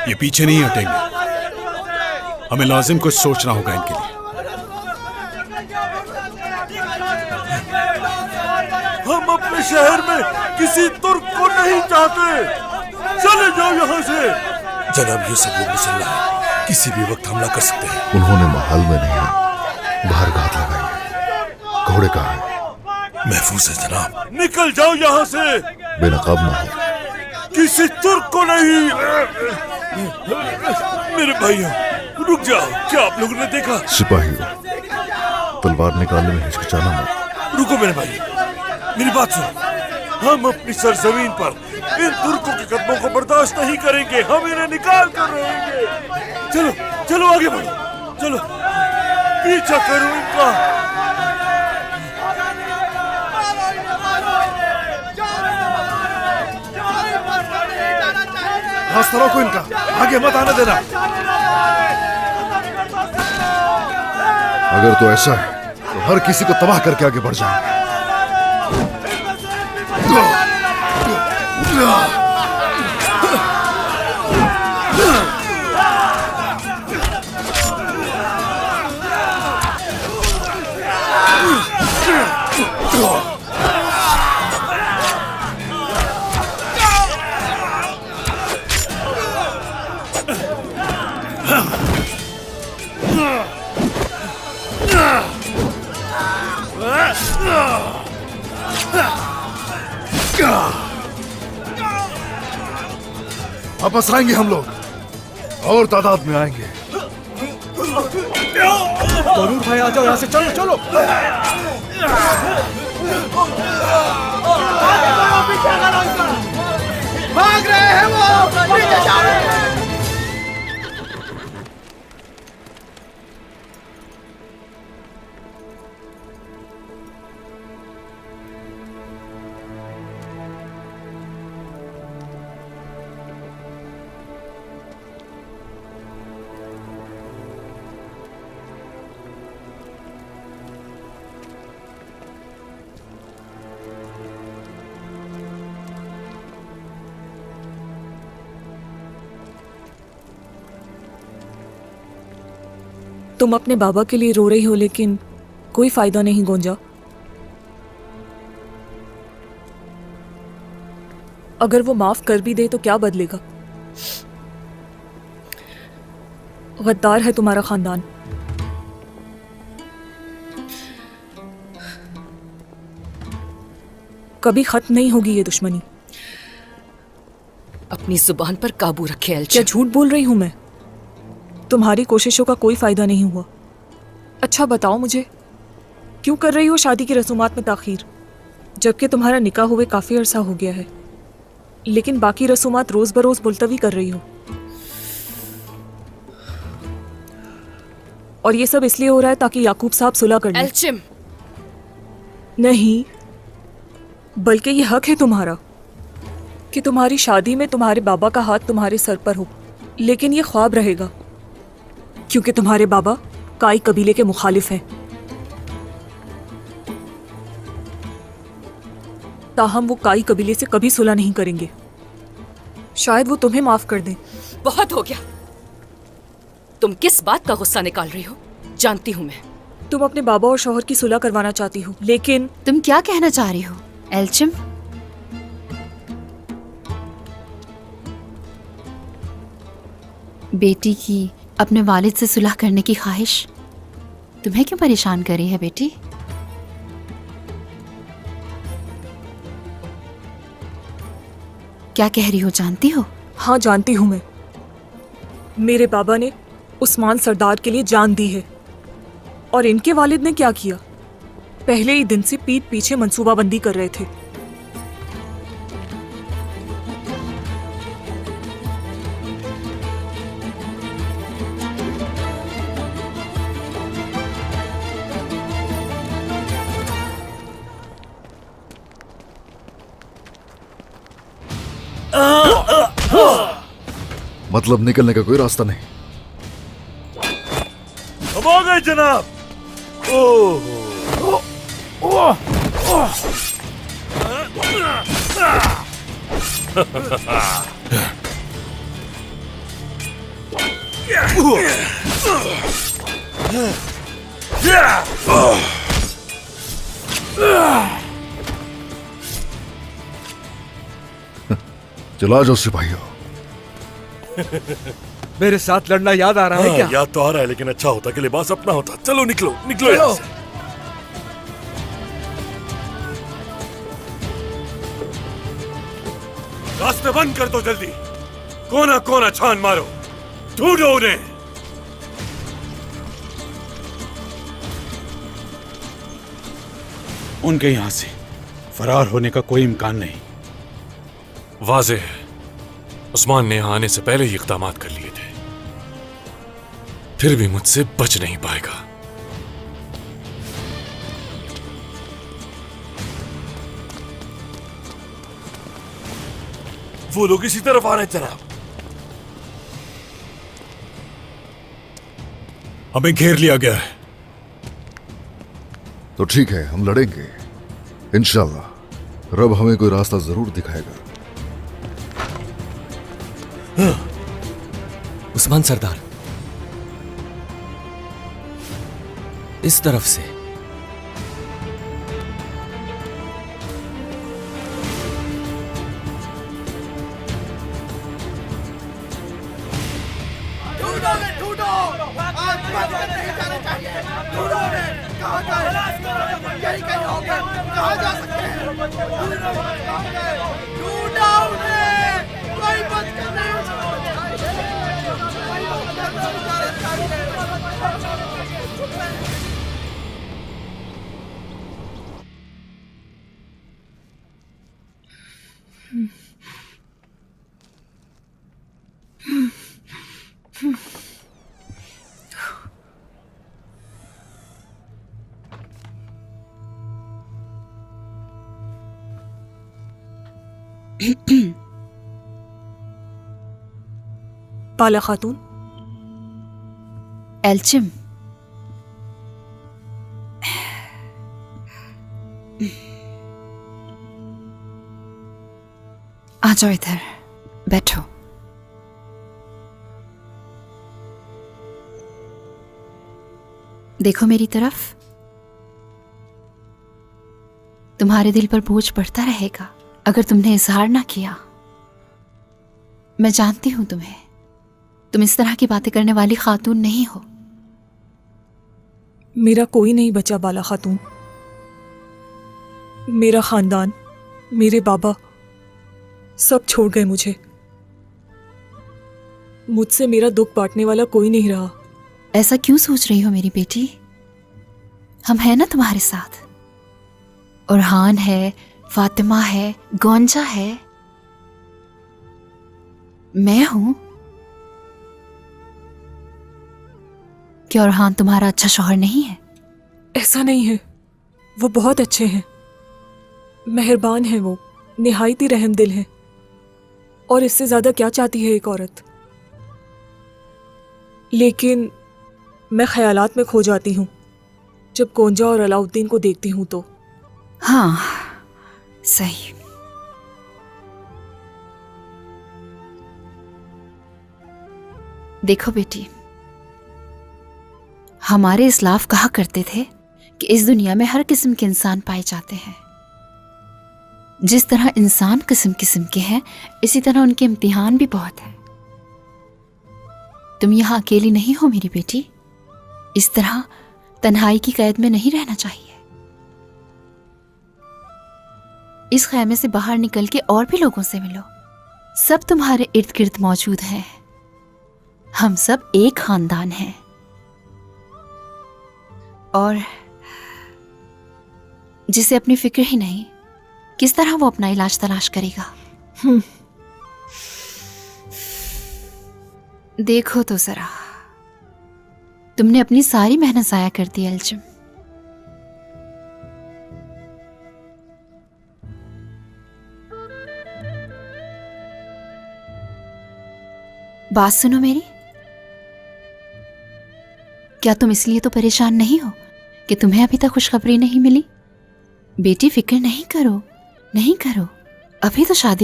ये पीछे नहीं हटेंगे। हमें लाजिम कुछ सोचना होगा इनके लिए। हम अपने शहर में किसी तुर्क को नहीं चाहते। चले जाओ यहाँ से। जनाब यूसुफ लोग मुसल्ला है, किसी भी वक्त हमला कर सकते हैं। उन्होंने महल में नहीं, बाहर घात लगाएंगे। घोड़े कहाँ हैं? महफूज है जनाब। निकल जाओ यहाँ से। बेनकाब ना हो। किसी तुर्क को नहीं। मेरे भाइयों रुक जाओ। क्या आप लोगों ने देखा? सिपाहियों, तलवार निकालने में हिचकिचाना मत। रुको मेरे भाई, मेरी बात सुनो। हम अपनी सरजमीन पर इन तुर्कों के कदमों को बर्दाश्त नहीं करेंगे। हम इन्हें निकाल कर रहेंगे। चलो चलो आगे बढ़ो। चलो पीछा करो इनका। रास्ता रोको इनका, आगे मत आने देना। अगर तो ऐसा है तो हर किसी को तबाह करके आगे बढ़ जाएंगे। वापस आएंगे हम लोग और तादाद में आएंगे। जरूर भाई, आ जाओ यहाँ से। चलो चलो। भाग रहे हैं वो, पीछे जाओ। तुम अपने बाबा के लिए रो रही हो, लेकिन कोई फायदा नहीं गोंजा। अगर वो माफ कर भी दे तो क्या बदलेगा? गद्दार है तुम्हारा खानदान। कभी खत्म नहीं होगी ये दुश्मनी। अपनी जुबान पर काबू रखे एल्चिम। क्या झूठ बोल रही हूं मैं? तुम्हारी कोशिशों का कोई फायदा नहीं हुआ। अच्छा बताओ मुझे, क्यों कर रही हो शादी की रसूमात में ताखीर, जबकि तुम्हारा निकाह हुए काफी अरसा हो गया है, लेकिन बाकी रसूमात रोज बरोज मुलतवी कर रही हो। और ये सब इसलिए हो रहा है ताकि याकूब साहब सुलह कर लें। एल्चिम, नहीं, बल्कि ये हक है तुम्हारा कि तुम्हारी शादी में तुम्हारे बाबा का हाथ तुम्हारे सर पर हो। लेकिन ये ख्वाब रहेगा, क्योंकि तुम्हारे बाबा काई कबीले के मुखालिफ हैं। ताहम वो काई कबीले से कभी सुलह नहीं करेंगे। शायद वो तुम्हें माफ कर दें। बहुत हो गया। तुम किस बात का गुस्सा निकाल रही हो? जानती हूँ मैं। तुम अपने बाबा और शौहर की सुलह करवाना चाहती हो, लेकिन तुम क्या कहना चाह रही हो एल्चिम? बेटी की अपने वालिद से सुलह करने की ख्वाहिश तुम्हें क्यों परेशान कर रही है बेटी? क्या कह रही हो, जानती हो? हाँ जानती हूँ मैं। मेरे बाबा ने उस्मान सरदार के लिए जान दी है, और इनके वालिद ने क्या किया? पहले ही दिन से पीठ पीछे मंसूबाबंदी कर रहे थे। मतलब निकलने का कोई रास्ता नहीं। हम आ गए जनाब। चला जाओ सिपाहियों। मेरे साथ लड़ना याद आ रहा है क्या? याद तो आ रहा है, लेकिन अच्छा होता कि लिबास अपना होता। चलो निकलो निकलो यहाँ से। रास्ते बंद कर दो जल्दी। कोना कोना छान मारो, ढूंढो उन्हें। उनके यहां से फरार होने का कोई इम्कान नहीं। वाज़ेह है, उस्मान ने यहाँ आने से पहले ही इक़दाम कर लिए थे, फिर भी मुझसे बच नहीं पाएगा। वो लोग इसी तरफ आ रहे हैं जनाब। हमें घेर लिया गया है। तो ठीक है, हम लड़ेंगे इंशाल्लाह। रब हमें कोई रास्ता जरूर दिखाएगा। उस्मान सरदार, इस तरफ से। ढूंढो, आज बच कर नहीं जाना चाहिए। ढूंढो उन्हें, कहाँ गए? यही कहीं होंगे, कहाँ जा सकते हैं? ढूंढो उन्हें, कोई बच कर नहीं जाना चाहिए। बाला खातून, एल्चिम, आ जाओ इधर, बैठो। देखो मेरी तरफ। तुम्हारे दिल पर बोझ पड़ता रहेगा अगर तुमने इजहार ना किया। मैं जानती हूं तुम्हें, तुम इस तरह की बातें करने वाली खातून नहीं हो। मेरा कोई नहीं बचा बाला खातून। मेरा खानदान, मेरे बाबा सब छोड़ गए मुझे। मुझसे मेरा दुख बांटने वाला कोई नहीं रहा। ऐसा क्यों सोच रही हो मेरी बेटी? हम हैं ना तुम्हारे साथ। उरहान है, फातिमा है, गोंजा है, मैं हूं। क्या उरहान तुम्हारा अच्छा शौहर नहीं है? ऐसा नहीं है, वो बहुत अच्छे हैं, मेहरबान हैं, वो निहायत ही रहमदिल हैं। और इससे ज्यादा क्या चाहती है एक औरत? लेकिन मैं ख्यालात में खो जाती हूँ जब गोंजा और अलाउद्दीन को देखती हूँ तो। हाँ, सही। देखो बेटी, हमारे इस्लाफ कहा करते थे कि इस दुनिया में हर किस्म के इंसान पाए जाते हैं। जिस तरह इंसान किस्म किस्म के हैं, इसी तरह उनके इम्तिहान भी बहुत हैं। तुम यहाँ अकेली नहीं हो मेरी बेटी। इस तरह तन्हाई की कैद में नहीं रहना चाहिए। इस खैमे से बाहर निकल के और भी लोगों से मिलो। सब तुम्हारे इर्द गिर्द मौजूद हैं। हम सब एक खानदान हैं। और जिसे अपनी फिक्र ही नहीं, किस तरह वो अपना इलाज तलाश करेगा? देखो तो जरा, तुमने अपनी सारी मेहनत जाया कर दी एल्चिम। बात सुनो मेरी। क्या तुम इसलिए तो परेशान नहीं हो कि तुम्हें अभी तक खुशखबरी नहीं मिली? बेटी फिक्र नहीं करो, नहीं करो। अभी तो शादी